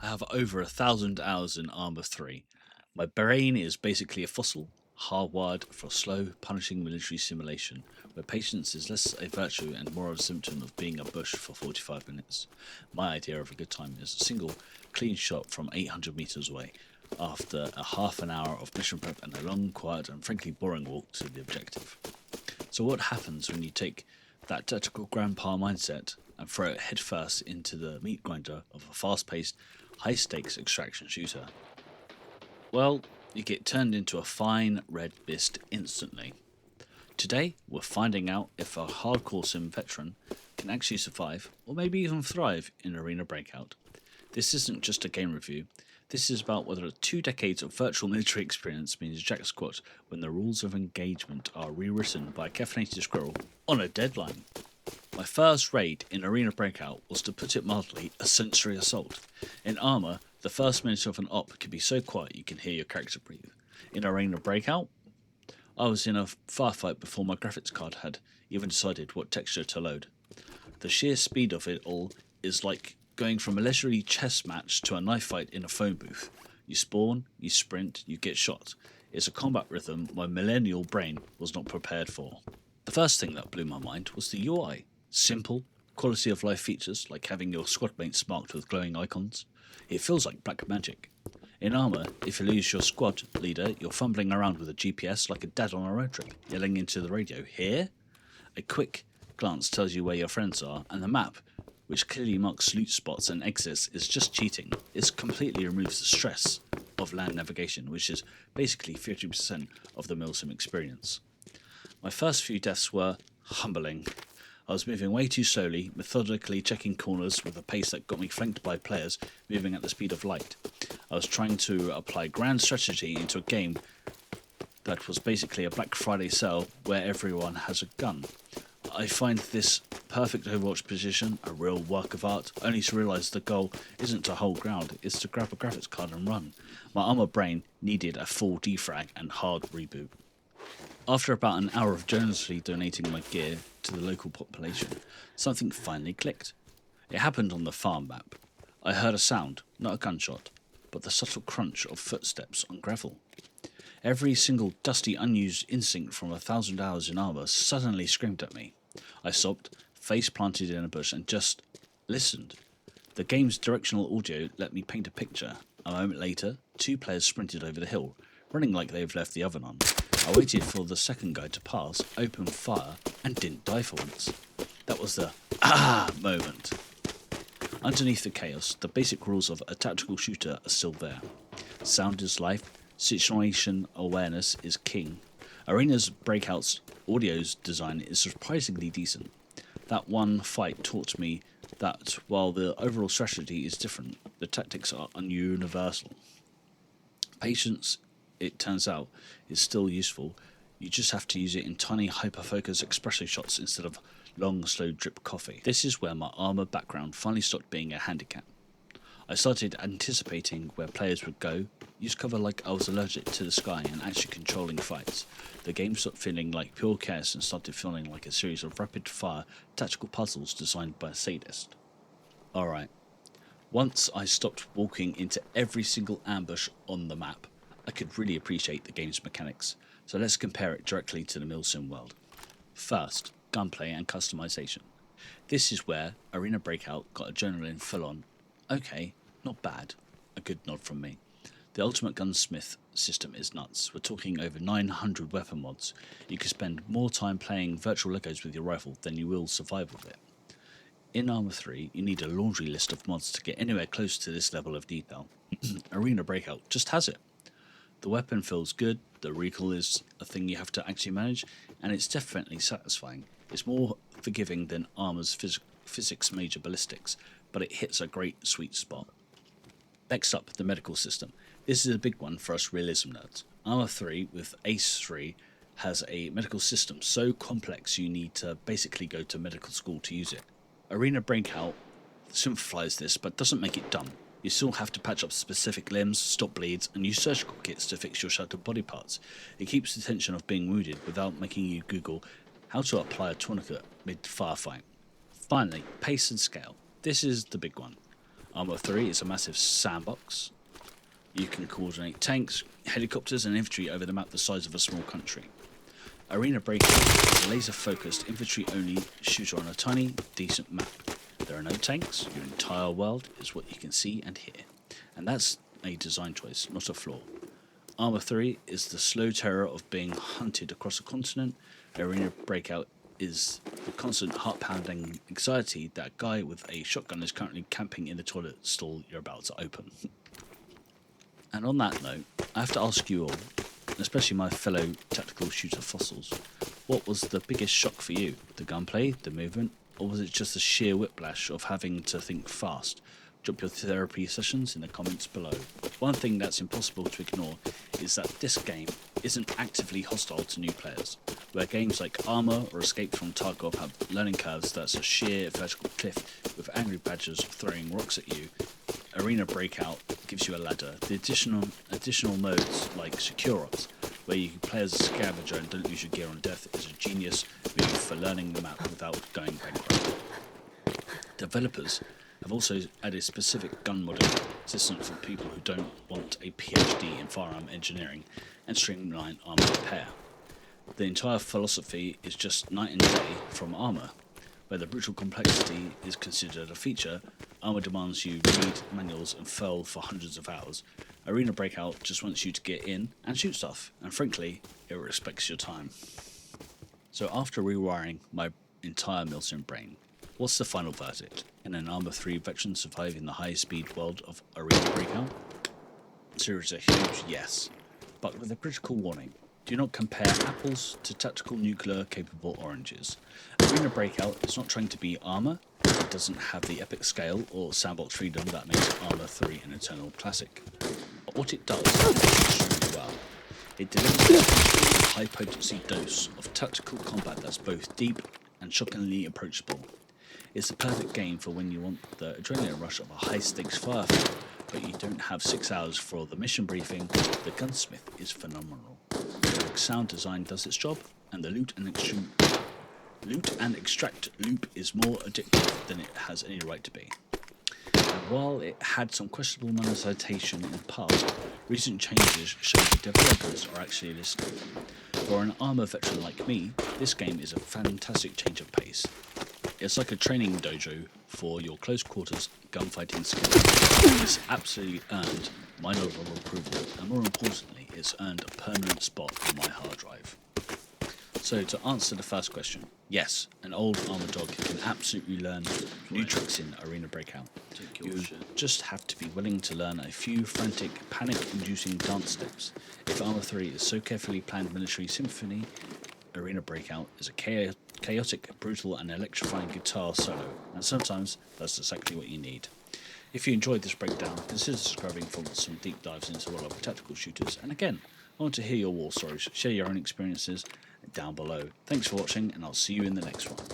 I have over 1,000 hours in ARMA 3. My brain is basically a fossil, hardwired for slow, punishing military simulation, where patience is less a virtue and more of a symptom of being a bush for 45 minutes. My idea of a good time is a single, clean shot from 800 meters away, after a half an hour of mission prep and a long, quiet, and frankly boring walk to the objective. So, what happens when you take that tactical grandpa mindset and throw it headfirst into the meat grinder of a fast paced, high stakes extraction shooter? Well, you get turned into a fine red mist instantly. Today, we're finding out if a hardcore sim veteran can actually survive, or maybe even thrive, in Arena Breakout. This isn't just a game review, this is about whether 2 decades of virtual military experience means jack squat when the rules of engagement are rewritten by a caffeinated squirrel on a deadline. My first raid in Arena Breakout was, to put it mildly, a sensory assault. In Armour, the first minute of an op can be so quiet you can hear your character breathe. In Arena Breakout, I was in a firefight before my graphics card had even decided what texture to load. The sheer speed of it all is like going from a leisurely chess match to a knife fight in a phone booth. You spawn, you sprint, you get shot. It's a combat rhythm my millennial brain was not prepared for. The first thing that blew my mind was the UI. Simple, quality of life features like having your squad mates marked with glowing icons. It feels like black magic. In Armour, if you lose your squad leader, you're fumbling around with a GPS like a dad on a road trip, yelling into the radio, "Here?" A quick glance tells you where your friends are, and the map, which clearly marks loot spots and exits, is just cheating. It completely removes the stress of land navigation, which is basically 50% of the milsim experience. My first few deaths were humbling. I was moving way too slowly, methodically checking corners with a pace that got me flanked by players moving at the speed of light. I was trying to apply grand strategy into a game that was basically a Black Friday sale where everyone has a gun. I find this perfect Overwatch position a real work of art, only to realise the goal isn't to hold ground, it's to grab a graphics card and run. My armour brain needed a full defrag and hard reboot. After about an hour of generously donating my gear to the local population, something finally clicked. It happened on the farm map. I heard a sound, not a gunshot, but the subtle crunch of footsteps on gravel. Every single dusty, unused instinct from 1,000 hours in armour suddenly screamed at me. I stopped, face planted in a bush, and just listened. The game's directional audio let me paint a picture. A moment later, 2 players sprinted over the hill, running like they've left the oven on. I waited for the second guy to pass, opened fire, and didn't die for once. That was the moment. Underneath the chaos, the basic rules of a tactical shooter are still there. Sound is life, situation awareness is king. Arena's Breakout's audio's design is surprisingly decent. That one fight taught me that while the overall strategy is different, the tactics are universal. Patience, it turns out, is still useful. You just have to use it in tiny hyper-focus espresso shots instead of long, slow drip coffee. This is where my armour background finally stopped being a handicap. I started anticipating where players would go, use cover like I was allergic to the sky and actually controlling fights. The game stopped feeling like pure chaos and started feeling like a series of rapid-fire tactical puzzles designed by a sadist. Alright, once I stopped walking into every single ambush on the map, I could really appreciate the game's mechanics, so let's compare it directly to the milsim world. First, gunplay and customization. This is where Arena Breakout got adrenaline full on. Okay, not bad. A good nod from me. The Ultimate Gunsmith system is nuts. We're talking over 900 weapon mods. You could spend more time playing virtual Legos with your rifle than you will survive with it. In Arma 3, you need a laundry list of mods to get anywhere close to this level of detail. Arena Breakout just has it. The weapon feels good, the recoil is a thing you have to actually manage, and it's definitely satisfying. It's more forgiving than Arma's physics major ballistics, but it hits a great sweet spot. Next up, the medical system. This is a big one for us realism nerds. Arma 3 with Ace 3 has a medical system so complex you need to basically go to medical school to use it. Arena Breakout simplifies this but doesn't make it dumb. You still have to patch up specific limbs, stop bleeds, and use surgical kits to fix your shattered body parts. It keeps the tension of being wounded without making you Google how to apply a tourniquet mid-firefight. Finally, pace and scale. This is the big one. Arma 3 is a massive sandbox. You can coordinate tanks, helicopters and infantry over the map the size of a small country. Arena Breakout is a laser-focused infantry-only shooter on a tiny, decent map. There are no tanks, your entire world is what you can see and hear. And that's a design choice, not a flaw. Arma 3 is the slow terror of being hunted across a continent. Arena Breakout is the constant heart-pounding anxiety that a guy with a shotgun is currently camping in the toilet stall you're about to open. And on that note, I have to ask you all, especially my fellow tactical shooter fossils, what was the biggest shock for you? The gunplay, the movement, or was it just the sheer whiplash of having to think fast? Drop your therapy sessions in the comments below. One thing that's impossible to ignore is that this game isn't actively hostile to new players. Where games like ARMA or Escape from Tarkov have learning curves that's a sheer vertical cliff with angry badgers throwing rocks at you, Arena Breakout gives you a ladder. The additional modes like Secure Ops, where you can play as a scavenger and don't lose your gear on death, is a genius move for learning the map without going bankrupt. Developers have also added specific gun modding systems for people who don't want a PhD in firearm engineering and streamline armor repair. The entire philosophy is just night and day from ARMA. Where the brutal complexity is considered a feature, ARMA demands you read manuals and fail for hundreds of hours. Arena Breakout just wants you to get in and shoot stuff, and frankly, it respects your time. So after rewiring my entire Milton brain, what's the final verdict? Can an ARMA 3 veteran survive in the high-speed world of Arena Breakout? The answer is a huge yes, but with a critical warning. Do not compare apples to tactical nuclear-capable oranges. Arena Breakout is not trying to be ARMA. It doesn't have the epic scale or sandbox freedom that makes ARMA 3 an eternal classic. But what it does extremely well. It delivers a high-potency dose of tactical combat that's both deep and shockingly approachable. It's the perfect game for when you want the adrenaline rush of a high-stakes firefight, but you don't have 6 hours for the mission briefing. The gunsmith is phenomenal. The sound design does its job, and the loot and extract loop is more addictive than it has any right to be. And while it had some questionable monetization in the past, recent changes show the developers are actually listening. For an ARMA veteran like me, this game is a fantastic change of pace. It's like a training dojo for your close quarters gunfighting skills. It's absolutely earned my level of approval, and more importantly, it's earned a permanent spot on my hard drive. So to answer the first question, yes, an old ARMA dog can absolutely learn new tricks in Arena Breakout. You just have to be willing to learn a few frantic, panic-inducing dance steps. If ARMA 3 is so carefully planned military symphony, Arena Breakout is a chaotic, brutal and electrifying guitar solo, and sometimes that's exactly what you need. If you enjoyed this breakdown, consider subscribing for some deep dives into the world of tactical shooters, and again, I want to hear your war stories, share your own experiences down below. Thanks for watching, and I'll see you in the next one.